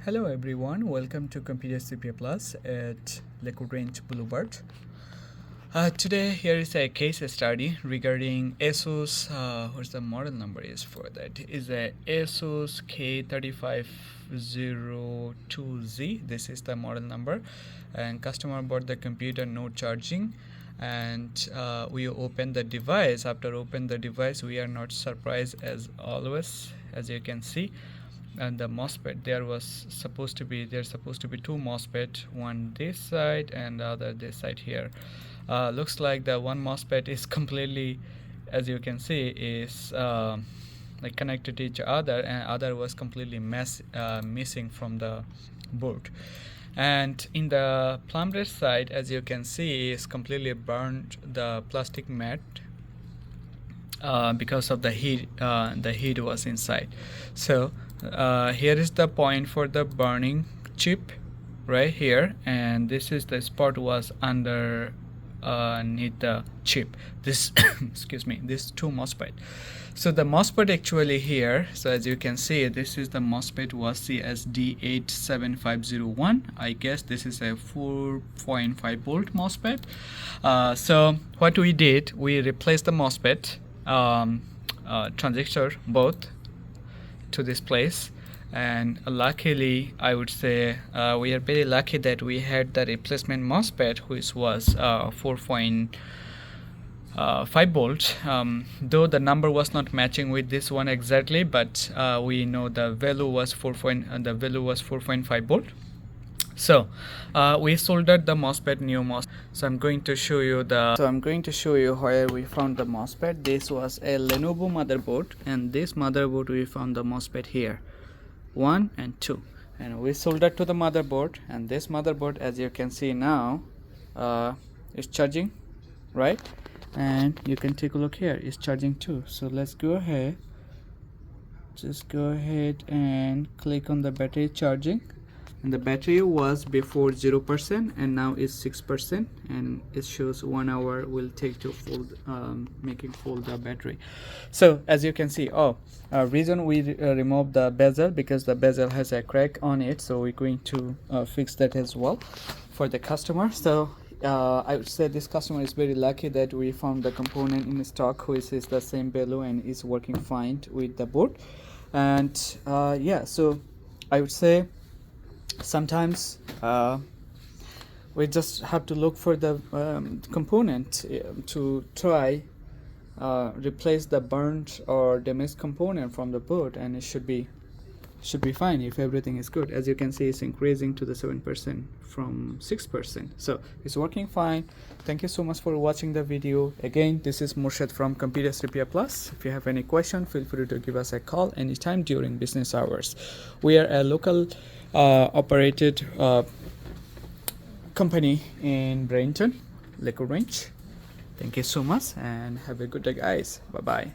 Hello everyone, welcome to Computer CPA Plus at Lakewood Ranch Blvd. Today here is a case study regarding Asus, what's the model number is for that? Is a Asus K3502Z. This is the model number, and customer bought the computer, no charging, and we opened the device. After open the device, we are not surprised as always, as you can see. And the MOSFET, there's supposed to be two MOSFET, one this side and the other this side here. Looks like the one MOSFET is completely, as you can see, is like connected to each other, and other was completely missing from the board. And in the plumb rate side, as you can see, is completely burned the plastic mat because of the heat. The heat was inside. So here is the point for the burning chip right here, and this is the spot was under underneath the chip. This excuse me, this two MOSFET. So the MOSFET actually here, so as you can see, this is the MOSFET was CSD87501. I guess this is a 4.5 volt MOSFET. So what we did, we replaced the MOSFET transistor both to this place, and luckily I would say we are very lucky that we had the replacement MOSFET, which was 4.5 volt, though the number was not matching with this one exactly, but we know the value was 4.5 volt. So we soldered the MOSFET, new MOSFET. So I'm going to show you where we found the MOSFET. This was a Lenovo motherboard, and this motherboard we found the MOSFET here, 1 and 2, and we soldered to the motherboard. And this motherboard, as you can see now, is charging, right? And you can take a look here, it's charging too. So let's go ahead, just go ahead and click on the battery charging. And the battery was before 0% and now is 6%, and it shows 1 hour will take to full making full the battery. So as you can see, reason we removed the bezel, because the bezel has a crack on it, so we're going to fix that as well for the customer. So I would say this customer is very lucky that we found the component in stock which is the same value and is working fine with the board. And yeah, so I would say sometimes we just have to look for the component to try replace the burnt or damaged component from the board, and it should be fine if everything is good. As you can see, it's increasing to the 7% from 6%, so it's working fine. Thank you so much for watching the video. Again, this is mosfet from Computer CPA Plus. If you have any question, feel free to give us a call anytime during business hours. We are a local operated company in Bradenton, Lakewood Ranch. Thank you so much and have a good day, guys. Bye bye.